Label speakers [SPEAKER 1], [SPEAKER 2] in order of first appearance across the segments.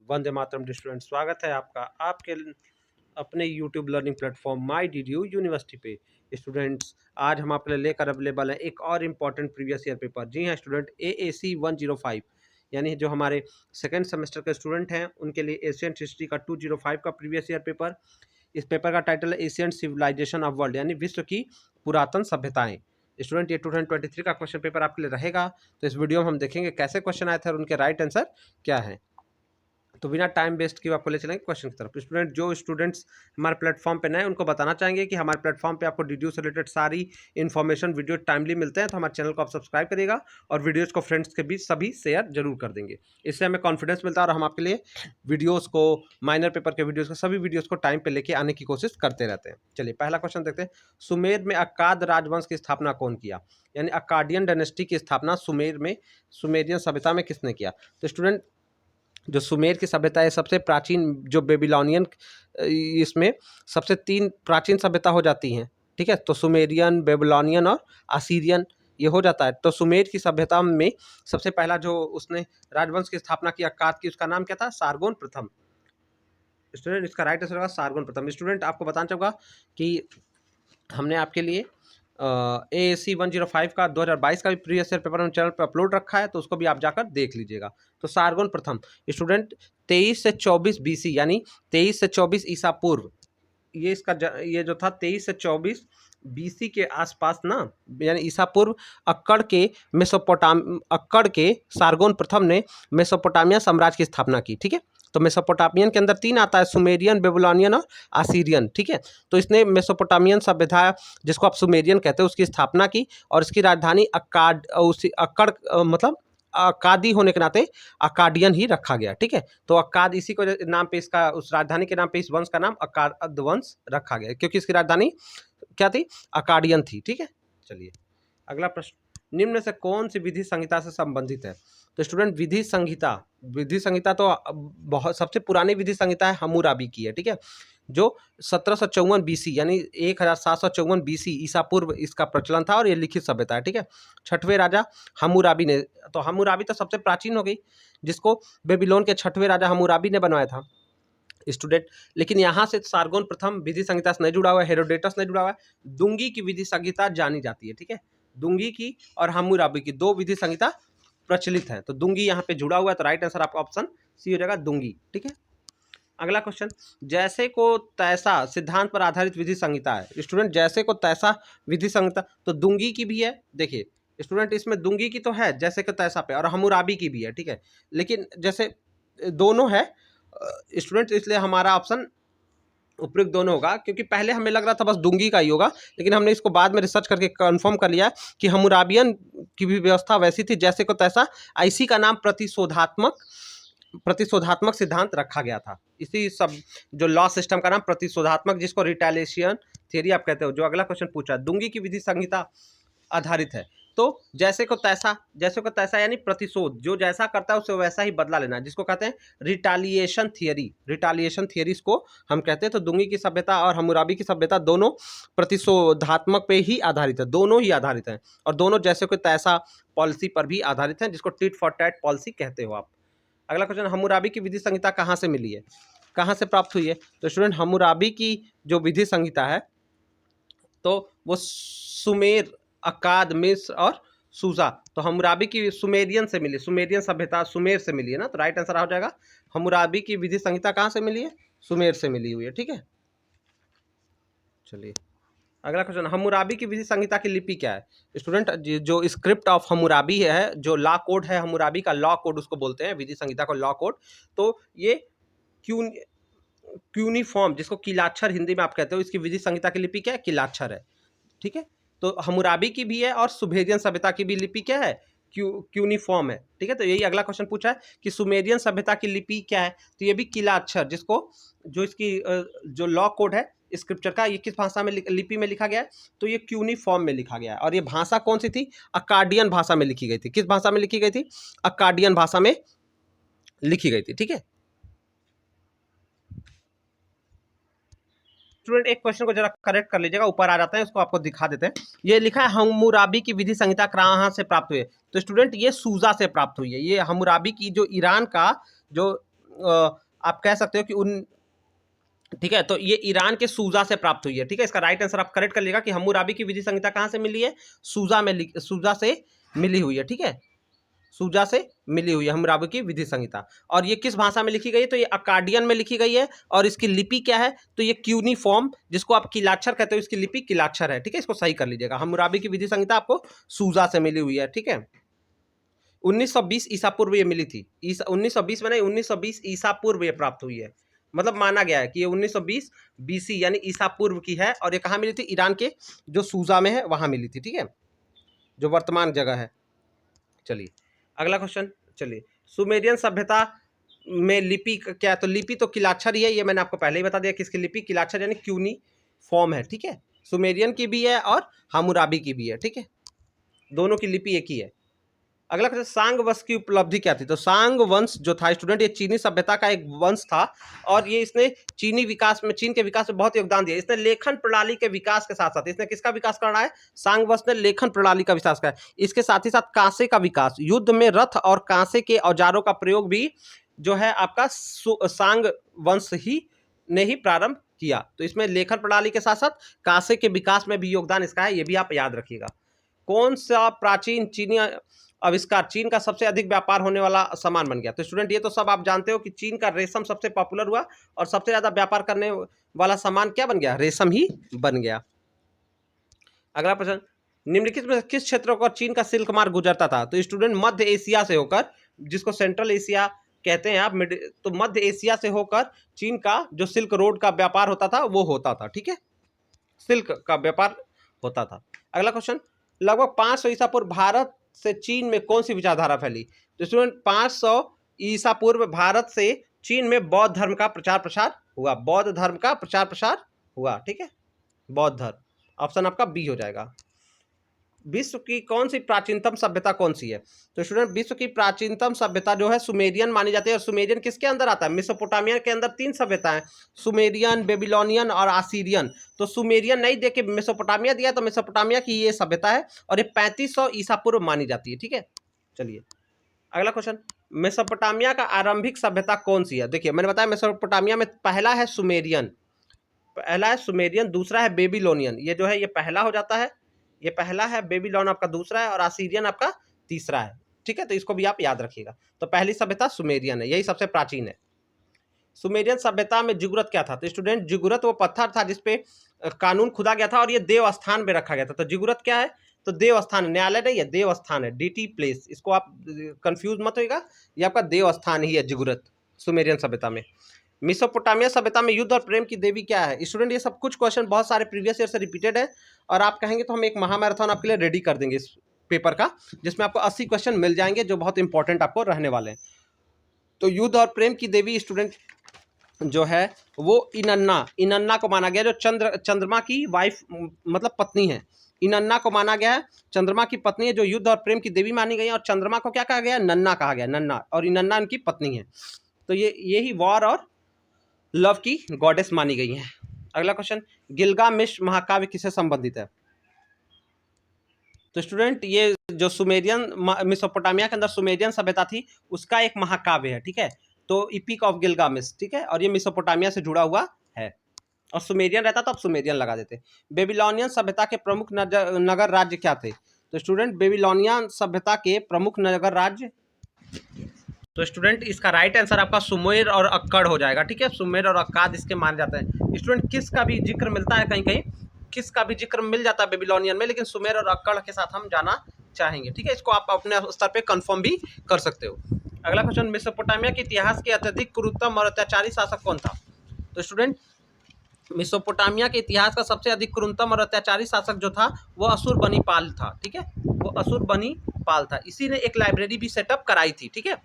[SPEAKER 1] Vande Mataram student, स्वागत है आपका आपके अपने यूट्यूब लर्निंग प्लेटफॉर्म माई डी डी यू यूनिवर्सिटी पे। स्टूडेंट्स, आज हम आपके लिए लेकर अवेलेबल हैं एक और इम्पॉर्टेंट प्रीवियस ईयर पेपर। जी हाँ स्टूडेंट, AAC 105 यानी जो हमारे सेकेंड सेमेस्टर के स्टूडेंट हैं उनके लिए एशियन हिस्ट्री का 205 का प्रीवियस ईयर पेपर। इस पेपर का टाइटल है एशियन सिविलाइजेशन ऑफ वर्ल्ड, यानी विश्व की पुरातन सभ्यताएं। स्टूडेंट, ये 2023 का क्वेश्चन पेपर आपके लिए रहेगा। तो इस वीडियो में हम देखेंगे कैसे क्वेश्चन आए थे और उनके राइट आंसर क्या है। तो बिना टाइम वेस्ट किए आपको ले चलेंगे क्वेश्चन की तरफ। स्टूडेंट, जो स्टूडेंट्स हमारे प्लेटफॉर्म पे नए उनको बताना चाहेंगे कि हमारे प्लेटफॉर्म पे आपको डीडीयू से रिलेटेड सारी इन्फॉर्मेशन वीडियो टाइमली मिलते हैं, तो हमारे चैनल को आप सब्सक्राइब करिएगा और वीडियोज़ को फ्रेंड्स के बीच सभी शेयर जरूर कर देंगे। इससे हमें कॉन्फिडेंस मिलता है और हम आपके लिए वीडियोज़ को, माइनर पेपर के वीडियोज़ को, सभी वीडियोज़ को टाइम पर लेके आने की कोशिश करते रहते हैं। चलिए पहला क्वेश्चन देखते हैं। सुमेर में अक्काद राजवंश की स्थापना कौन किया? यानी अक्काडियन डायनेस्टी की स्थापना सुमेर में, सुमेरियन सभ्यता में किसने किया? तो स्टूडेंट, जो सुमेर की सभ्यता है सबसे प्राचीन, जो बेबीलोनियन, इसमें सबसे 3 प्राचीन सभ्यता हो जाती हैं। ठीक है, तो सुमेरियन, बेबीलोनियन और असीरियन ये हो जाता है। तो सुमेर की सभ्यता में सबसे पहला जो उसने राजवंश की स्थापना की अक्काद की, उसका नाम क्या था? सारगोन प्रथम। स्टूडेंट, इसका राइट आंसर होगा सारगोन प्रथम। स्टूडेंट, आपको बताना चाहूँगा कि हमने आपके लिए AAC 105 का 2022 का भी प्रीवियस ईयर पेपर हम चैनल पर अपलोड रखा है, तो उसको भी आप जाकर देख लीजिएगा। तो सारगोन प्रथम स्टूडेंट 23 से 24 BC यानी 23 से 24 ईसा पूर्व, ये इसका ये जो था 23 से 24 BC के आसपास ना, यानी ईसा पूर्व, अक्कड़ के सारगोन प्रथम ने मेसोपोटामिया साम्राज्य की स्थापना की। ठीक है, तो मेसोपोटामियन के अंदर 3 आता है, सुमेरियन, बेबीलोनियन और असीरियन। ठीक है, तो इसने मेसोपोटामियन सभ्यता, जिसको आप सुमेरियन कहते हैं, उसकी स्थापना की और इसकी राजधानी अक्कड़ मतलब अक्कादी होने के नाते अक्काडियन ही रखा गया। ठीक है, तो अक्काद इसी को नाम पे, इसका उस राजधानी के नाम पे इस वंश का नाम अक्काद वंश रखा गया, क्योंकि इसकी राजधानी क्या थी? अक्काडियन थी। ठीक है, चलिए अगला प्रश्न, निम्न से कौन सी विधि संहिता से संबंधित है? तो स्टूडेंट, विधि संहिता तो बहुत सबसे पुरानी विधि संहिता है हम्मुराबी की है। ठीक है, जो 1754 BC यानी 1754 BC ईसा पूर्व इसका प्रचलन था और ये लिखित सभ्यता है। ठीक है, 6वें राजा हम्मुराबी ने, तो हम्मुराबी तो सबसे प्राचीन हो गई, जिसको बेबीलोन के 6वें राजा हम्मुराबी ने बनवाया था। स्टूडेंट, लेकिन यहाँ से सारगोन प्रथम विधि संहिता से नहीं जुड़ा हुआ है, हेरोडेटस नहीं जुड़ा हुआ है। दुंगी की विधि संहिता जानी जाती है। ठीक है, दुंगी की और हम्मुराबी की 2 विधि संहिता प्रचलित है, तो दुंगी यहाँ पे जुड़ा हुआ है, तो राइट आंसर आपका ऑप्शन सी हो जाएगा, दुंगी। ठीक है, अगला क्वेश्चन, जैसे को तैसा सिद्धांत पर आधारित विधि संहिता है। स्टूडेंट, जैसे को तैसा विधि संहिता तो दुंगी की भी है। देखिए स्टूडेंट, इसमें दुंगी की तो है जैसे को तैसा पे, और हम्मुराबी की भी है। ठीक है, लेकिन जैसे दोनों है स्टूडेंट, इसलिए हमारा ऑप्शन उपयुक्त दोनों होगा, क्योंकि पहले हमें लग रहा था बस दुंगी का ही होगा, लेकिन हमने इसको बाद में रिसर्च करके कंफर्म कर लिया कि हम्मुराबियन की भी व्यवस्था वैसी थी जैसे को तैसा। इसी का नाम प्रतिशोधात्मक सिद्धांत रखा गया था। इसी सब जो लॉ सिस्टम का नाम प्रतिशोधात्मक, जिसको रिटेलिएशन थ्योरी आप कहते हो। जो अगला क्वेश्चन पूछा, दुंगी की विधि संहिता आधारित है, तो जैसे को तैसा यानी प्रतिशोध, जो जैसा करता है उसे वैसा ही बदला लेना, जिसको कहते हैं रिटालिएशन थियरी को हम कहते हैं। तो दुंगी की सभ्यता और हम्मुराबी की सभ्यता दोनों प्रतिशोधात्मक पे ही आधारित है, दोनों ही आधारित हैं, और दोनों जैसे को तैसा पॉलिसी पर भी आधारित हैं, जिसको टिट फॉर टैट पॉलिसी कहते हो आप। अगला क्वेश्चन, हम्मुराबी की विधि संहिता कहाँ से मिली है, कहाँ से प्राप्त हुई है? तो स्टूडेंट, हम्मुराबी की जो विधि संहिता है तो वो सुमेर, अक्काद, मिस्र और सूजा, तो हम्मुराबी की सुमेरियन से मिली, सुमेरियन सभ्यता सुमेर से मिली है ना, तो राइट आंसर हो जाएगा हम्मुराबी की विधि संहिता कहाँ से मिली है? सुमेर से मिली हुई है। ठीक है, चलिए अगला क्वेश्चन, हम्मुराबी की विधि संहिता की लिपि क्या है? स्टूडेंट, जो स्क्रिप्ट ऑफ हम्मुराबी है, जो लॉ कोड है हम्मुराबी का, लॉ कोड उसको बोलते हैं, विधि संहिता को लॉ कोड। तो ये क्यूनिफॉर्म, जिसको किलाक्षर हिंदी में आप कहते हो, इसकी विधि संहिता की लिपि क्या है? किलाक्षर है। ठीक है, तो हम्मुराबी की भी है और सुमेरियन सभ्यता की भी लिपि क्या है? क्यूनिफॉर्म है। ठीक है, तो यही अगला क्वेश्चन पूछा है कि सुमेरियन सभ्यता की लिपि क्या है, तो ये भी किला अक्षर, जिसको जो इसकी जो लॉ कोड है स्क्रिप्चर का, ये किस भाषा में लिपि में लिखा गया है? तो ये क्यूनिफॉर्म में लिखा गया है, और ये भाषा कौन सी थी? अक्काडियन भाषा में लिखी गई थी। किस भाषा में लिखी गई थी? अक्काडियन भाषा में लिखी गई थी। ठीक है स्टूडेंट एक क्वेश्चन को जरा करेक्ट कर लीजिएगा, ऊपर आ जाते हैं, उसको आपको दिखा देते हैं। ये लिखा है हम्मुराबी की विधि संहिता कहाँ से प्राप्त हुई है? तो स्टूडेंट ये सूजा से प्राप्त हुई है। ये हम्मुराबी की जो ईरान का जो आप कह सकते हो कि उन, ठीक है, तो ये ईरान के सूजा से प्राप्त हुई है। ठीक है, इसका राइट आंसर आप करेक्ट कर लीजिएगा कि हम्मुराबी की विधि संहिता कहाँ से मिली है? सूजा से मिली हुई है। ठीक है, सूजा से मिली हुई है हम्मुराबी की विधि संहिता। और ये किस भाषा में लिखी गई है? तो ये अकाडियन में लिखी गई है। और इसकी लिपि क्या है? तो ये क्यूनिफॉर्म, जिसको आप किलाक्षर कहते हो, इसकी लिपि किलाक्षर है। ठीक है, इसको सही कर लीजिएगा। हम्मुराबी की विधि संहिता आपको सूजा से मिली हुई है। ठीक है, 1920 ईसा पूर्व ये मिली थी। 1920 में नहीं, 1920 ईसा पूर्व ये प्राप्त हुई है। मतलब माना गया है कि ये 1920 बीसी यानी ईसा पूर्व की है। और ये कहाँ मिली थी? ईरान के जो सूजा में है वहां मिली थी। ठीक है, जो वर्तमान जगह है। चलिए अगला क्वेश्चन। चलिए, सुमेरियन सभ्यता में लिपि क्या है? तो लिपि तो किलाक्षर ही है, ये मैंने आपको पहले ही बता दिया। किसकी लिपि? किलाक्षर यानी क्यूनी फॉर्म है। ठीक है, सुमेरियन की भी है और हम्मुराबी की भी है। ठीक है, दोनों की लिपि एक ही है। अगला क्वेश्चन, सांग वंश की उपलब्धि क्या थी? तो सांग वंश जो था स्टूडेंट, ये चीनी सभ्यता का एक वंश था। और ये इसने चीन के विकास में बहुत योगदान दिया। इसने लेखन प्रणाली के विकास के साथ साथ इसने किसका विकास करना है? सांग वंश ने लेखन प्रणाली का विकास किया। इसके साथ ही साथ कांसे का विकास, युद्ध में रथ और कांसे के औजारों का प्रयोग भी जो है आपका सांग वंश ही ने ही प्रारंभ किया। तो इसमें लेखन प्रणाली के साथ साथ कांसे के विकास में भी योगदान इसका है, ये भी आप याद रखिएगा। कौन सा प्राचीन चीनी आविष्कार चीन का सबसे अधिक व्यापार होने वाला सामान बन गया? तो स्टूडेंट ये तो सब आप जानते हो कि चीन का रेशम सबसे पॉपुलर हुआ और सबसे ज्यादा व्यापार करने वाला सामान क्या बन गया? रेशम ही बन गया। अगला प्रश्न, निम्नलिखित में किस क्षेत्रों को चीन का सिल्क मार्ग गुजरता था? तो स्टूडेंट मध्य एशिया से होकर, जिसको सेंट्रल एशिया कहते हैं आप, तो मध्य एशिया से होकर चीन का जो सिल्क रोड का व्यापार होता था वो होता था। ठीक है, सिल्क का व्यापार होता था। अगला क्वेश्चन, लगभग 500 ईसा पूर्व भारत से चीन में कौन सी विचारधारा फैली? तो स्टूडेंट 500 ईसा पूर्व भारत से चीन में बौद्ध धर्म का प्रचार प्रसार हुआ। बौद्ध धर्म का प्रचार प्रसार हुआ। ठीक है, बौद्ध धर्म, ऑप्शन आपका बी हो जाएगा। विश्व की कौन सी प्राचीनतम सभ्यता कौन सी है? तो स्टूडेंट विश्व की प्राचीनतम सभ्यता जो है सुमेरियन मानी जाती है। और सुमेरियन किसके अंदर आता है? मेसोपोटामिया के अंदर 3 सभ्यता है, सुमेरियन, बेबीलोनियन और आसीरियन। तो सुमेरियन नहीं दे के मेसोपोटामिया दिया, तो मेसोपोटामिया की ये सभ्यता है और ये 3500 ईसा पूर्व मानी जाती है। ठीक है, चलिए अगला क्वेश्चन, मेसोपोटामिया का आरंभिक सभ्यता कौन सी है? देखिए मैंने बताया मेसोपोटामिया में पहला है सुमेरियन, दूसरा है बेबीलोनियन। ये जो है ये पहला हो जाता है, ये पहला है, बेबीलोन आपका दूसरा है और आसीरियन आपका तीसरा है। ठीक है, तो इसको भी आप याद रखिएगा। तो पहली सभ्यता सुमेरियन है, यही सबसे प्राचीन है। सुमेरियन सभ्यता में जिगुरत क्या था? तो स्टूडेंट जिगुरत वो पत्थर था जिसपे कानून खुदा गया था और ये देव स्थान में रखा गया था। तो जिगुरत क्या है? तो देव स्थान, न्यायालय नहीं है, देव स्थान है, डीटी प्लेस। इसको आप कंफ्यूज मत होइएगा, ये आपका देव स्थान ही है जिगुरत सुमेरियन सभ्यता में। मेसोपोटामिया सभ्यता में युद्ध और प्रेम की देवी क्या है? स्टूडेंट ये सब कुछ क्वेश्चन बहुत सारे प्रीवियस ईयर से रिपीटेड है और आप कहेंगे तो हम एक महामैराथन आपके लिए रेडी कर देंगे इस पेपर का, जिसमें आपको 80 क्वेश्चन मिल जाएंगे जो बहुत इंपॉर्टेंट आपको रहने वाले हैं। तो युद्ध और प्रेम की देवी स्टूडेंट जो है वो इनन्ना को माना गया, जो चंद्रमा की वाइफ मतलब पत्नी है। इनन्ना को माना गया है चंद्रमा की पत्नी है, जो युद्ध और प्रेम की देवी मानी गई है। और चंद्रमा को क्या कहा गया? नन्ना कहा गया, नन्ना। और इनन्ना इनकी पत्नी है। तो यही वॉर और लव की गॉडेस मानी गई हैं। अगला क्वेश्चन, गिलगामेश महाकाव्य किससे संबंधित है? तो स्टूडेंट ये जो सुमेरियन मेसोपोटामिया के अंदर सुमेरियन सभ्यता थी उसका एक महाकाव्य है। ठीक है, तो इपिक ऑफ गिलगामेश। ठीक है, और ये मेसोपोटामिया से जुड़ा हुआ है और सुमेरियन रहता तो आप सुमेरियन लगा देते। बेबीलोनियन सभ्यता के प्रमुख नगर राज्य क्या थे? तो स्टूडेंट बेबीलोनियन सभ्यता के प्रमुख नगर राज्य, तो स्टूडेंट इसका राइट आंसर आपका सुमेर और अक्कड़ हो जाएगा। ठीक है, सुमेर और अक्काद इसके माने जाते हैं। स्टूडेंट किसका भी जिक्र मिलता है कहीं कहीं, किसका भी जिक्र मिल जाता है बेबीलोनियन में, लेकिन सुमेर और अक्कड़ के साथ हम जाना चाहेंगे। ठीक है, इसको आप अपने स्तर पे कंफर्म भी कर सकते हो। अगला क्वेश्चन, मेसोपोटामिया के इतिहास के अत्यधिक क्रूरतम और अत्याचारी शासक कौन था? तो स्टूडेंट मेसोपोटामिया के इतिहास का सबसे अधिक क्रूरतम और अत्याचारी शासक जो था वो असुरबनीपाल था। ठीक है, वो असुरबनीपाल था। इसी ने एक लाइब्रेरी भी सेटअप कराई थी। ठीक है,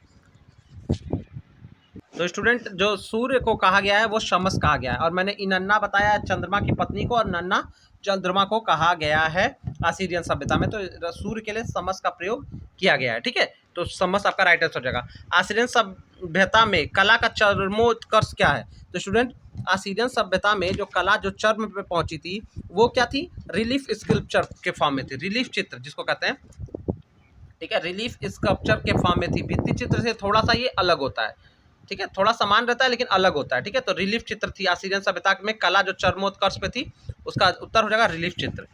[SPEAKER 1] तो स्टूडेंट जो सूर्य को कहा गया है वो शमस कहा गया है। और मैंने इनन्ना बताया चंद्रमा की पत्नी को, और नन्ना चंद्रमा को कहा गया है आसीरियन सभ्यता में। तो सूर्य के लिए शमस का प्रयोग किया गया है। ठीक है, तो शमस आपका राइट आंसर हो जाएगा। आसीरियन सभ्यता में कला का चरमोत्कर्ष क्या है? तो स्टूडेंट असीरियन सभ्यता में जो कला जो चरम पे पहुंची थी वो क्या थी, रिलीफ स्कल्पचर के फॉर्म में थी, रिलीफ चित्र जिसको कहते हैं, ठीक है, रिलीफ स्कल्पचर के फॉर्म में थी। भित्ति चित्र से थोड़ा सा ये अलग होता है, ठीक है, थोड़ा समान रहता है लेकिन अलग होता है, ठीक है। तो रिलीफ चित्र थी असीरियन सभ्यता में, कला जो चरमोत्कर्ष पे थी, उसका उत्तर हो जाएगा रिलीफ चित्र।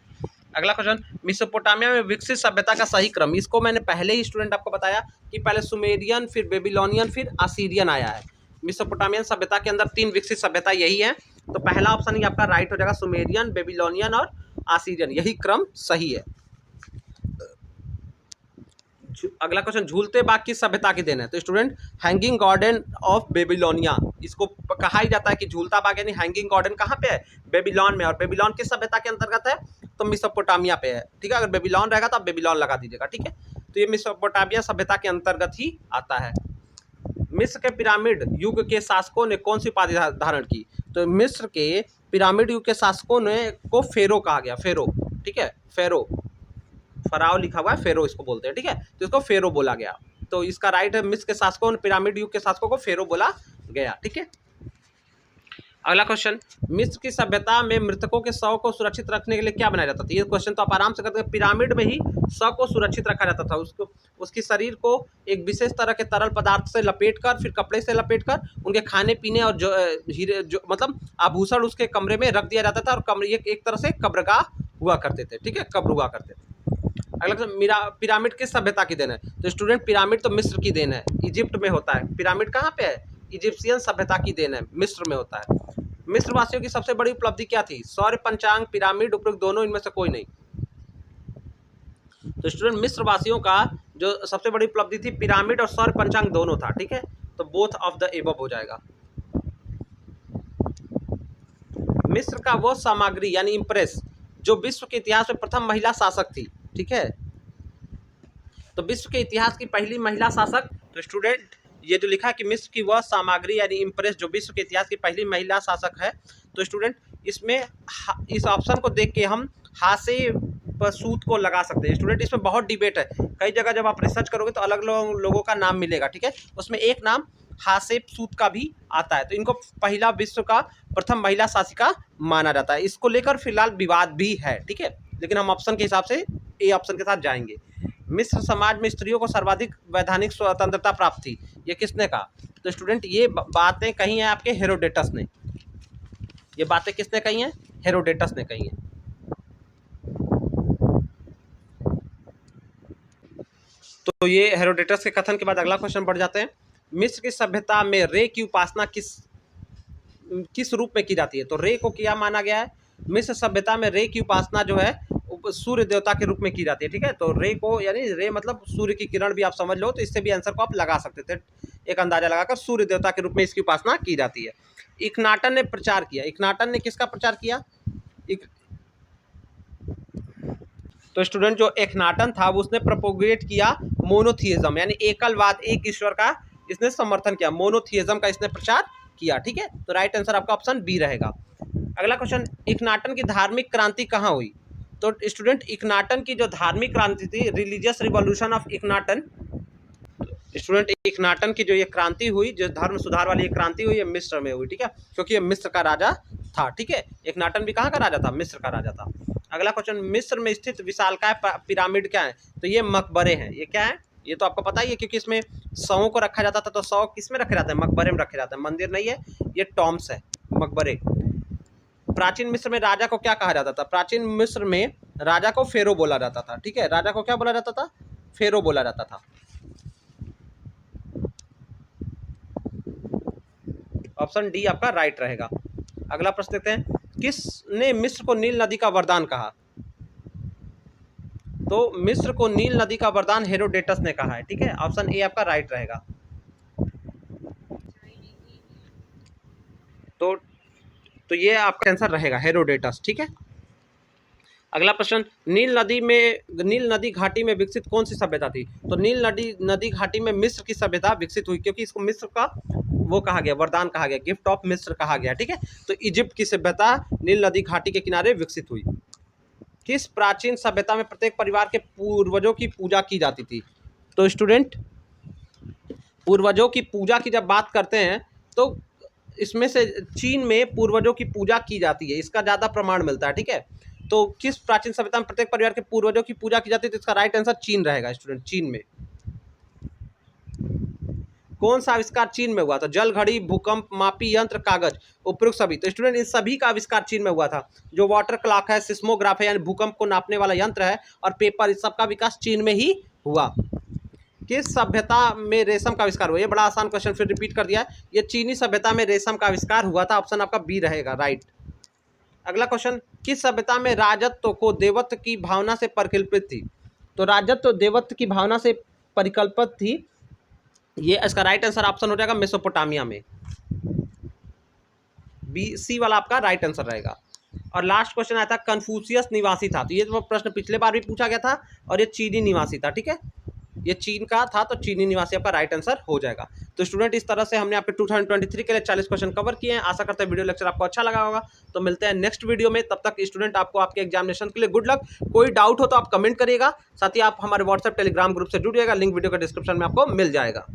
[SPEAKER 1] अगला क्वेश्चन, मेसोपोटामिया में विकसित सभ्यता का सही क्रम, इसको मैंने पहले ही स्टूडेंट आपको बताया कि पहले सुमेरियन, फिर बेबीलोनियन, फिर असीरियन आया है। मेसोपोटामियन सभ्यता के अंदर 3 विकसित सभ्यता यही है, तो पहला ऑप्शन ही आपका राइट हो जाएगा, सुमेरियन, बेबीलोनियन और असीरियन, यही क्रम सही है। अगला क्वेश्चन, झूलते बाग की सभ्यता की देन है, तो student hanging garden of Babylonia, इसको कहा ही जाता है कि झूलता बाग यानी हैंगिंग गार्डन कहाँ पे है, बेबीलोन में, और बेबीलोन किस सभ्यता के अंतर्गत है, तो मेसोपोटामिया पे है, ठीक है। अगर बेबीलोन रहेगा तो आप बेबीलोन लगा दीजिएगा, ठीक है। तो ये मेसोपोटामिया सभ्यता के अंतर्गत ही आता है। मिस्र के पिरामिड युग के शासकों ने कौन सी उपाधि धारण की, तो मिस्र के पिरामिड युग के शासकों ने को फेरो कहा गया, फेरो, ठीक है, फेरो, फराओ लिखा हुआ है, फेरो इसको बोलते हैं, ठीक है, तो इसको फेरो बोला गया। तो इसका राइट है, मिस्र के शासकों, पिरामिड युग के शासकों को फेरो बोला गया, ठीक है। अगला क्वेश्चन, मिस्र की सभ्यता में मृतकों के शव को सुरक्षित रखने के लिए क्या बनाया जाता था, ये क्वेश्चन तो आप आराम से करते हैं। पिरामिड में ही शव को सुरक्षित रखा जाता था, उसको उसकी शरीर को एक विशेष तरह के तरल पदार्थ से लपेटकर, फिर कपड़े से लपेटकर, उनके खाने पीने और जो हीरे जो मतलब आभूषण उसके कमरे में रख दिया जाता था, और कमरे एक तरह से कब्रगाह हुआ करते थे, ठीक है, कब्र हुआ करते थे। अगला क्वेश्चन, पिरामिड किस सभ्यता की देन है, तो स्टूडेंट पिरामिड तो मिस्र की देन है, इजिप्ट में होता है। पिरामिड कहाँ पे है, इजिप्शियन सभ्यता की देन है, मिस्र में होता है। मिस्र वासियों की सबसे बड़ी उपलब्धि क्या थी, सौर पंचांग, पिरामिड, उपरोक्त दोनों, इनमें से कोई नहीं। तो स्टूडेंट मिस्र वासियों का जो सबसे बड़ी उपलब्धि थी पिरामिड और सौर पंचांग दोनों था, ठीक है, तो बोथ ऑफ द एबव हो जाएगा। मिस्र का वो सामग्री यानी इंप्रेस जो विश्व के इतिहास में प्रथम महिला शासक थी, ठीक है, तो विश्व के इतिहास की पहली महिला शासक, तो स्टूडेंट ये जो लिखा है कि मिस्र की वह सामग्री यानी इंप्रेस जो विश्व के इतिहास की पहली महिला शासक है, तो स्टूडेंट इसमें इस ऑप्शन को देख के हम हासे पर सूत को लगा सकते हैं। स्टूडेंट इसमें बहुत डिबेट है, कई जगह जब आप रिसर्च करोगे तो अलग लोगों का नाम मिलेगा, ठीक है, उसमें एक नाम हासेप सूत का भी आता है, तो इनको पहला विश्व का प्रथम महिला शासिका माना जाता है। इसको लेकर फिलहाल विवाद भी है, ठीक है, लेकिन हम ऑप्शन के हिसाब से ए ऑप्शन के साथ जाएंगे। मिस्र समाज में स्त्रियों को सर्वाधिक वैधानिक स्वतंत्रता प्राप्त थी, ये किसने कहा, तो स्टूडेंट ये बातें कही हैं आपके हेरोडेटस ने, ये बातें किसने कही हैं, हेरोडेटस ने कही हैं। तो ये हेरोडेटस के कथन के बाद अगला क्वेश्चन बढ़ जाते हैं। मिस्र की सभ्यता में रे की उपासना किस रूप में की जाती है, तो रे को क्या माना गया है, मिस्र सभ्यता में रे की उपासना जो है सूर्य देवता के रूप में की जाती है, ठीक है, तो रे को यानी रे मतलब सूर्य की किरण भी आप समझ लो, तो इससे भी आंसर को आप लगा सकते थे, एक अंदाजा लगाकर सूर्य देवता के रूप में इसकी उपासना की जाती है। इखनाटन ने प्रचार किया, इखनाटन ने किसका प्रचार किया, तो स्टूडेंट जो इखनाटन था उसने प्रोपोगेट किया मोनोथियज्म यानी एकलवाद, एक ईश्वर का इसने समर्थन किया, मोनोथियज्म का इसने प्रचार किया, ठीक है, तो राइट आंसर आपका ऑप्शन बी रहेगा। अगला क्वेश्चन, इखनाटन की धार्मिक क्रांति कहाँ हुई, तो स्टूडेंट इखनाटन की जो धार्मिक क्रांति थी, रिलीजियस रिवॉल्यूशन ऑफ इखनाटन, स्टूडेंट इखनाटन की जो ये क्रांति हुई, जो धर्म सुधार वाली ये क्रांति हुई, ये मिस्र में हुई, ठीक है, क्योंकि ये मिस्र का राजा था, ठीक है, इखनाटन भी कहाँ का राजा था, मिस्र का राजा था। अगला क्वेश्चन, मिस्र में स्थित विशालकाय पिरामिड क्या है, तो ये मकबरे हैं, ये क्या है, ये तो आपको पता ही है, क्योंकि इसमें शवों को रखा जाता था, तो शव किस में रखे जाते हैं, मकबरे में रखे जाते हैं, मंदिर नहीं है, ये टॉम्स है, मकबरे। प्राचीन मिस्र में राजा को क्या कहा जाता था, प्राचीन मिस्र में राजा को फेरो बोला जाता था, ठीक है, राजा को क्या बोला जाता था, फेरो बोला जाता था। ऑप्शन डी आपका राइट रहेगा। अगला प्रश्न देखते हैं, किसने मिस्र को नील नदी का वरदान कहा, तो मिस्र को नील नदी का वरदान हेरोडेटस ने कहा है, ठीक है, ऑप्शन ए आपका राइट रहेगा। तो ये आपका आंसर रहेगा हेरोडेटस, ठीक है। अगला प्रश्न, नील नदी घाटी में विकसित कौन सी सभ्यता थी, तो नील नदी घाटी में मिस्र की सभ्यता विकसित हुई, क्योंकि इसको मिस्र का वो कहा गया, वरदान कहा गया, गिफ्ट ऑफ मिस्र कहा गया, ठीक है, तो इजिप्ट की सभ्यता नील नदी घाटी के किनारे विकसित हुई। किस प्राचीन सभ्यता में प्रत्येक परिवार के पूर्वजों की पूजा की जाती थी, तो स्टूडेंट पूर्वजों की पूजा की जब बात करते हैं तो इसमें से चीन में पूर्वजों की पूजा की जाती है, इसका ज़्यादा प्रमाण मिलता है। ठीक है, तो किस प्राचीन सभ्यता में प्रत्येक परिवार के पूर्वजों की पूजा की जाती है, तो इसका राइट आंसर चीन रहेगा स्टूडेंट। चीन में कौन सा आविष्कार चीन में हुआ था? जल घड़ी, भूकंप मापी यंत्र, कागज, उपरोक्त सभी। तो स्टूडेंट इन सभी का आविष्कार चीन में हुआ था। जो वाटर क्लॉक है, सिस्मोग्राफ है यानी भूकंप को नापने वाला यंत्र है, और पेपर, इस सब का विकास चीन में ही हुआ। किस सभ्यता में रेशम का आविष्कार हुआ? ये बड़ा आसान क्वेश्चन फिर रिपीट कर दिया है। ये चीनी सभ्यता में रेशम का आविष्कार हुआ था। ऑप्शन आपका बी रहेगा राइट। अगला क्वेश्चन, किस सभ्यता में राजत्व को देवत्व की भावना से परिकल्पित थी? तो राजत्व देवत्व की भावना से परिकल्पित थी, ये इसका राइट आंसर ऑप्शन हो जाएगा मेसोपोटामिया में। बी सी वाला आपका राइट आंसर रहेगा। और लास्ट क्वेश्चन आया था, कन्फ्यूशियस निवासी था। तो ये तो प्रश्न पिछले बार भी पूछा गया था, और ये चीनी निवासी था। ठीक है, ये चीन का था, तो चीनी निवासी आपका राइट आंसर हो जाएगा। तो स्टूडेंट इस तरह से हमने आपके 2023 के लिए 40 क्वेश्चन कवर किए हैं। आशा करते हैं वीडियो लेक्चर आपको अच्छा लगा होगा। तो मिलते हैं नेक्स्ट वीडियो में, तब तक स्टूडेंट आपको आपके एग्जामिनेशन के लिए गुड लक। कोई डाउट हो तो आप कमेंट करिएगा, साथ ही आप हमारे व्हाट्सएप टेलीग्राम ग्रुप से जुड़िएगा, लिंक वीडियो के डिस्क्रिप्शन में आपको मिल जाएगा।